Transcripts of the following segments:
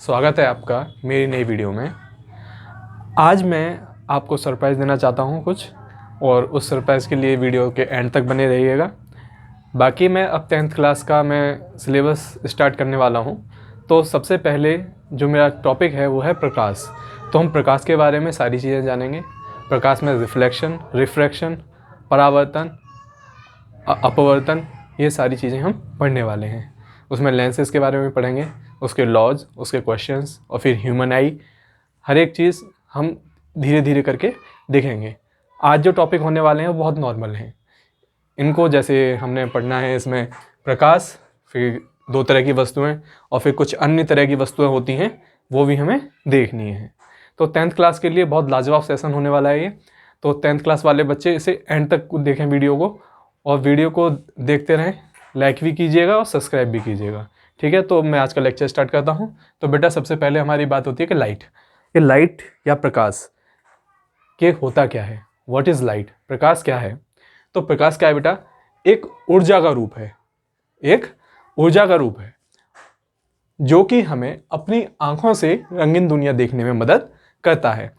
स्वागत है आपका मेरी नई वीडियो में। आज मैं आपको सरप्राइज़ देना चाहता हूँ कुछ, और उस सरप्राइज़ के लिए वीडियो के एंड तक बने रहिएगा। बाकी मैं अब 10th क्लास का मैं सिलेबस स्टार्ट करने वाला हूँ। तो सबसे पहले जो मेरा टॉपिक है वो है प्रकाश। तो हम प्रकाश के बारे में सारी चीज़ें जानेंगे। प्रकाश में रिफ्लेक्शन, रिफ्रैक्शन, परावर्तन, अपवर्तन, ये सारी चीज़ें हम पढ़ने वाले हैं। उसमें लेंसेज के बारे में पढ़ेंगे, उसके लॉज, उसके क्वेश्चंस, और फिर ह्यूमन आई, हर एक चीज़ हम धीरे धीरे करके देखेंगे। आज जो टॉपिक होने वाले हैं वो बहुत नॉर्मल हैं। इनको जैसे हमने पढ़ना है, इसमें प्रकाश, फिर दो तरह की वस्तुएं, और फिर कुछ अन्य तरह की वस्तुएं होती हैं, वो भी हमें देखनी है। तो 10th क्लास के लिए बहुत लाजवाब सेशन होने वाला है ये। तो 10th क्लास वाले बच्चे इसे एंड तक देखें वीडियो को, और वीडियो को देखते रहें, लाइक भी कीजिएगा और सब्सक्राइब भी कीजिएगा। ठीक है, तो मैं आज का लेक्चर स्टार्ट करता हूँ। तो बेटा सबसे पहले हमारी बात होती है कि लाइट, ये लाइट या प्रकाश के होता क्या है। What is light? प्रकाश क्या है? तो प्रकाश क्या है बेटा? एक ऊर्जा का रूप है, एक ऊर्जा का रूप है जो कि हमें अपनी आंखों से रंगीन दुनिया देखने में मदद करता है।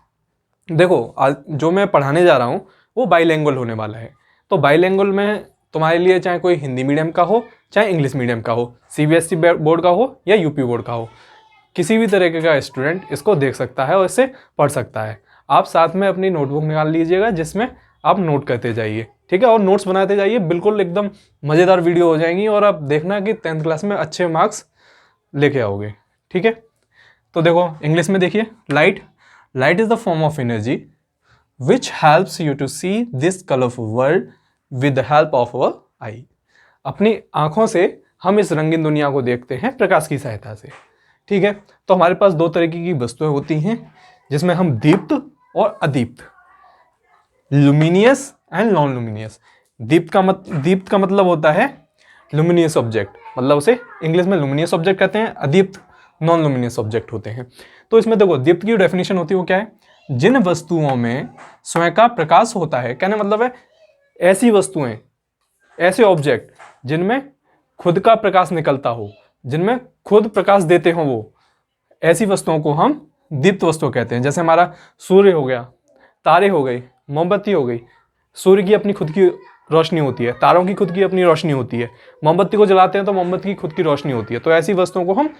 देखो, आज जो मैं पढ़ाने जा रहा हूँ वो बाइलैंग्वेज होने वाला है। तो बाइलैंग्वेज में तुम्हारे लिए चाहे कोई हिंदी मीडियम का हो, चाहे इंग्लिश मीडियम का हो, सीबीएसई बोर्ड का हो या यूपी बोर्ड का हो, किसी भी तरीके का स्टूडेंट इसको देख सकता है और इससे पढ़ सकता है। आप साथ में अपनी नोटबुक निकाल लीजिएगा जिसमें आप नोट करते जाइए, ठीक है, और नोट्स बनाते जाइए। बिल्कुल एकदम मज़ेदार वीडियो हो जाएंगी, और आप देखना कि 10th क्लास में अच्छे मार्क्स लेके आओगे। ठीक है, तो देखो इंग्लिश में देखिए, light is the form of energy which helps you to see this colorful world with the help of our eye। अपनी आंखों से हम इस रंगीन दुनिया को देखते हैं प्रकाश की सहायता से। ठीक है, तो हमारे पास दो तरीके की वस्तुएं होती हैं जिसमें हम दीप्त और अदीप्त, लुमिनियस एंड नॉन लुमिनियस। दीप्त का मतलब होता है लुमिनियस ऑब्जेक्ट, मतलब उसे इंग्लिश में लुमिनियस ऑब्जेक्ट कहते हैं। अदीप्त नॉन लुमिनियस ऑब्जेक्ट होते हैं। तो इसमें देखो, दीप्त की डेफिनेशन होती है वो क्या है? जिन वस्तुओं में स्वयं का प्रकाश होता है, कहने मतलब है ऐसी वस्तुएं, ऐसे ऑब्जेक्ट जिनमें खुद का प्रकाश निकलता हो, जिनमें खुद प्रकाश देते हो, वो ऐसी वस्तुओं को हम दीप्त वस्तु कहते हैं। जैसे हमारा सूर्य हो गया, तारे हो गए, मोमबत्ती हो गई। सूर्य की अपनी खुद की रोशनी होती है, तारों की खुद की अपनी रोशनी होती है। मोमबत्ती को जलाते हैं तो मोमबत्ती की खुद की रोशनी होती है। तो ऐसी वस्तुओं को हम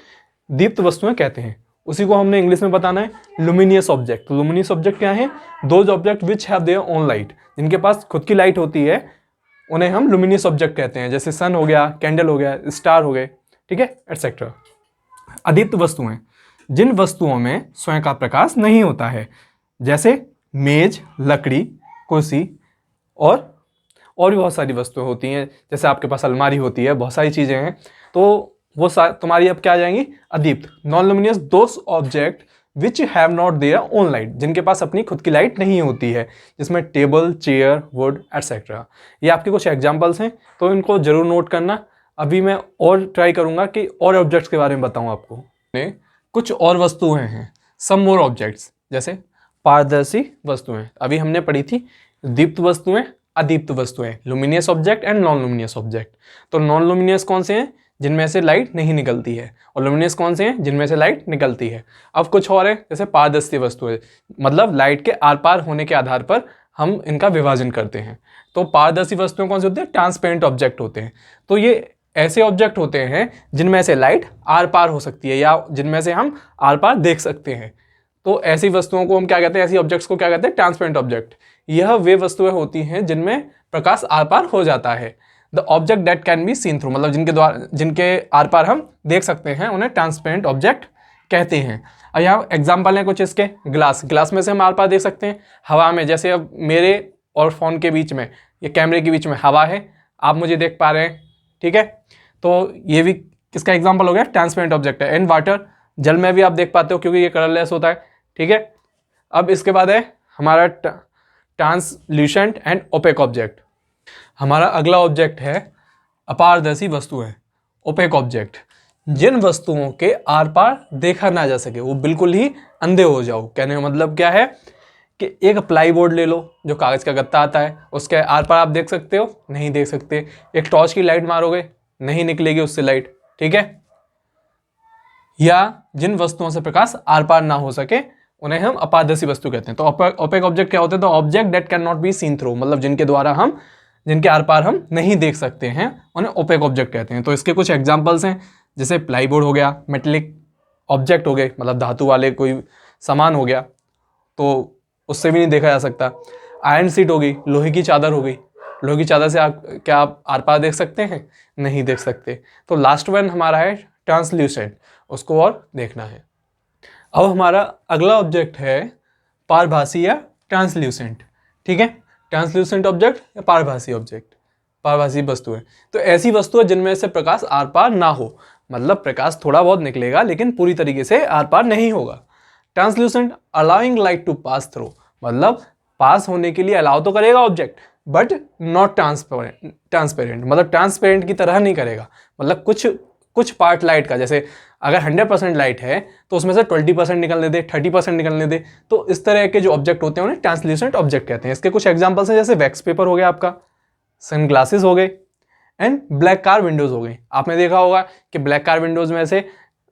दीप्त वस्तुएं कहते हैं। उसी को हमने इंग्लिश में बताना है लुमिनियस ऑब्जेक्ट। तो लुमिनियस ऑब्जेक्ट क्या है? Those object which have their own light, जिनके पास खुद की लाइट होती है, उन्हें हम लुमिनियस ऑब्जेक्ट कहते हैं। जैसे सन हो गया, कैंडल हो गया, स्टार हो गए, ठीक है, एटसेट्रा। अदीप्त वस्तुएं, जिन वस्तुओं में स्वयं का प्रकाश नहीं होता है, जैसे मेज, लकड़ी, कुर्सी, और भी बहुत सारी वस्तुएं होती हैं। जैसे आपके पास अलमारी होती है, बहुत सारी चीज़ें हैं। तो वो तुम्हारी अब क्या आ जाएंगी? अदीप्त, non luminous those object which have not their own light, जिनके पास अपनी खुद की लाइट नहीं होती है, जिसमें टेबल, चेयर, वुड, एटसेट्रा। ये आपके कुछ एग्जाम्पल्स हैं, तो इनको जरूर नोट करना। अभी मैं और ट्राई करूंगा कि और ऑब्जेक्ट्स के बारे में बताऊं आपको। कुछ और वस्तुएं हैं, सम मोर ऑब्जेक्ट्स, जैसे पारदर्शी वस्तुएं। अभी हमने पढ़ी थी दीप्त वस्तुएं, अदीप्त वस्तुएं, luminous object and non luminous object. तो नॉन लुमिनियस कौन से हैं? जिनमें से लाइट नहीं निकलती है। और लुमिनियस कौन से हैं? जिनमें से लाइट निकलती है। अब कुछ और है, जैसे पारदर्शी वस्तुएं, मतलब लाइट के आर पार होने के आधार पर हम इनका विभाजन करते हैं। तो पारदर्शी वस्तुएं कौन सी होती है? ट्रांसपेरेंट ऑब्जेक्ट होते हैं। तो ये ऐसे ऑब्जेक्ट होते हैं जिनमें से लाइट आर पार हो सकती है, या जिनमें से हम आर पार देख सकते हैं। तो ऐसी वस्तुओं को हम क्या कहते हैं? ऐसी ऑब्जेक्ट्स को क्या कहते हैं? Transparent object. यह वे वस्तुएं होती हैं जिनमें प्रकाश आर पार हो जाता है। The object that can be seen through, मतलब जिनके आर पार हम देख सकते हैं, उन्हें ट्रांसपेरेंट ऑब्जेक्ट कहते हैं। और यहाँ एग्जाम्पल है कुछ इसके, ग्लास में से हम आर पार देख सकते हैं। हवा में, जैसे अब मेरे और फोन के बीच में, ये कैमरे के बीच में हवा है, आप मुझे देख पा रहे हैं, ठीक है। तो ये भी किसका एग्जाम्पल हो गया? ट्रांसपेरेंट ऑब्जेक्ट है। एंड वाटर, जल में भी आप देख पाते हो क्योंकि ये कलरलेस होता है, ठीक है। अब इसके बाद है हमारा ट्रांसल्यूसेंट एंड ओपेक ऑब्जेक्ट। हमारा अगला ऑब्जेक्ट है अपारदर्शी वस्तुएं, ओपेक ऑब्जेक्ट। जिन वस्तुओं के आर पार देखा ना जा सके, वो बिल्कुल ही अंधे हो जाओ। कहने का मतलब क्या है कि एक प्लाई बोर्ड ले लो, जो कागज का गत्ता आता है, उसके आर पार आप देख सकते हो? नहीं देख सकते। एक टॉर्च की लाइट मारोगे, नहीं निकलेगी उससे लाइट, ठीक है। या जिन वस्तुओं से प्रकाश आर पार ना हो सके उन्हें हम अपारदर्शी वस्तु कहते हैं। तो ओपेक ऑब्जेक्ट क्या होते हैं? तो object that can not be seen through, मतलब जिनके आर पार हम नहीं देख सकते हैं उन्हें ओपेक ऑब्जेक्ट कहते हैं। तो इसके कुछ एग्जांपल्स हैं, जैसे प्लाईबोर्ड हो गया, मेटेलिक ऑब्जेक्ट हो गए, मतलब धातु वाले कोई सामान हो गया तो उससे भी नहीं देखा जा सकता। आयरन सीट हो गई, लोहे की चादर हो गई, लोहे की चादर से आप आर पार देख सकते हैं? नहीं देख सकते। तो लास्ट वन हमारा है ट्रांसल्यूसेंट, उसको और देखना है। अब हमारा अगला ऑब्जेक्ट है पारभासी या ट्रांसल्यूसेंट। ठीक है, ट्रांसल्यूसेंट ऑब्जेक्ट या पारभासी ऑब्जेक्ट, पारभासी वस्तु है। तो ऐसी वस्तु है जिनमें से प्रकाश आर पार ना हो, मतलब प्रकाश थोड़ा बहुत निकलेगा लेकिन पूरी तरीके से आर पार नहीं होगा। Translucent allowing light to pass through, मतलब पास होने के लिए अलाउ तो करेगा ऑब्जेक्ट बट नॉट ट्रांसपेरेंट, मतलब ट्रांसपेरेंट की तरह नहीं करेगा। मतलब कुछ पार्ट लाइट का, जैसे अगर 100% लाइट है तो उसमें से 20% निकलने दे, 30% निकलने दे। तो इस तरह के जो ऑब्जेक्ट होते हैं उन्हें ट्रांसल्यूसेंट ऑब्जेक्ट कहते हैं। इसके कुछ एग्जांपल्स हैं, जैसे वैक्स पेपर हो गया आपका, सन ग्लासेस हो गए एंड ब्लैक कार विंडोज हो गई। आपने देखा होगा कि ब्लैक कार विंडोज में से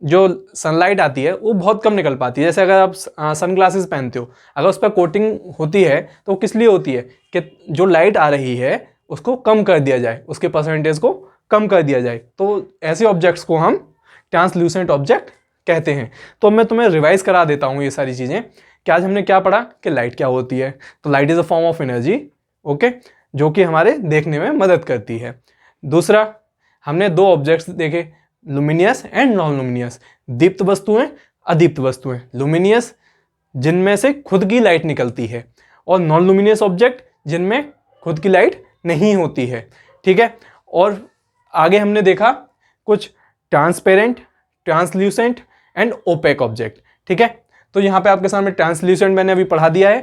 जो सनलाइट आती है वो बहुत कम निकल पाती है। जैसे अगर आप सन ग्लासेस पहनते हो, अगर उस पर कोटिंग होती है तो किस लिए होती है? कि जो लाइट आ रही है उसको कम कर दिया जाए, उसके परसेंटेज को कम कर दिया जाए। तो ऐसे ऑब्जेक्ट्स को हम ट्रांसल्यूसेंट ऑब्जेक्ट कहते हैं। तो मैं तुम्हें रिवाइज करा देता हूँ ये सारी चीज़ें कि आज हमने क्या पढ़ा कि लाइट क्या होती है। तो light is a form of energy, okay, जो कि हमारे देखने में मदद करती है। दूसरा, हमने दो ऑब्जेक्ट्स देखे, लुमिनियस एंड नॉन लुमिनियस, दीप्त वस्तुएं, अदीप्त वस्तुएं। लुमिनियस जिनमें से खुद की लाइट निकलती है, और नॉन लुमिनियस ऑब्जेक्ट जिनमें खुद की लाइट नहीं होती है। ठीक है, और आगे हमने देखा कुछ transparent, translucent and opaque object. ठीक है, तो यहाँ पे आपके सामने ट्रांसल्यूसेंट मैंने अभी पढ़ा दिया है,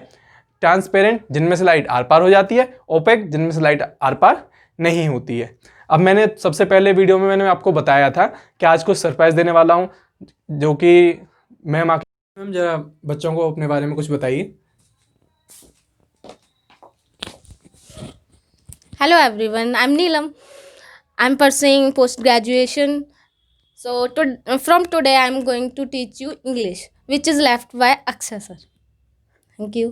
ट्रांसपेरेंट जिनमें से लाइट आर पार हो जाती है, ओपेक जिनमें से लाइट आर पार नहीं होती है। अब मैंने सबसे पहले वीडियो में मैंने आपको बताया था कि आज कुछ सरप्राइज देने वाला हूँ, जो कि मैम जरा बच्चों को अपने बारे में कुछ बताइए। Hello everyone, I'm Neelam. I'm pursuing post graduation. So from today I'm going to teach you English, which is left by Akshay sir. Thank you.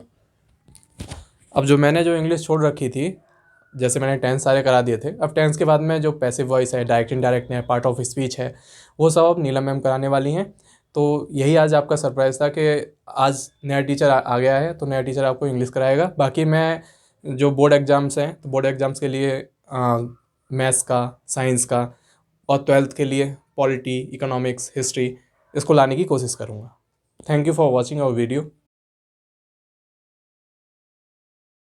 अब जो इंग्लिश छोड़ रखी थी, जैसे मैंने टेंस सारे करा दिए थे, अब टेंस के बाद में जो पैसिव वॉइस है, डायरेक्ट इनडायरेक्ट है, पार्ट ऑफ स्पीच है, वो सब अब नीलम मैम कराने वाली हैं। तो यही आज आपका सरप्राइज़ था कि आज नया टीचर आ गया है, तो नया टीचर आपको इंग्लिश कराएगा। बाकी मैं जो बोर्ड एग्ज़ाम्स हैं, तो बोर्ड एग्ज़ाम्स के लिए मैथ्स का, साइंस का, और 12th के लिए पॉलिटी, इकोनॉमिक्स, हिस्ट्री, इसको लाने की कोशिश करूँगा। Thank you for watching our video.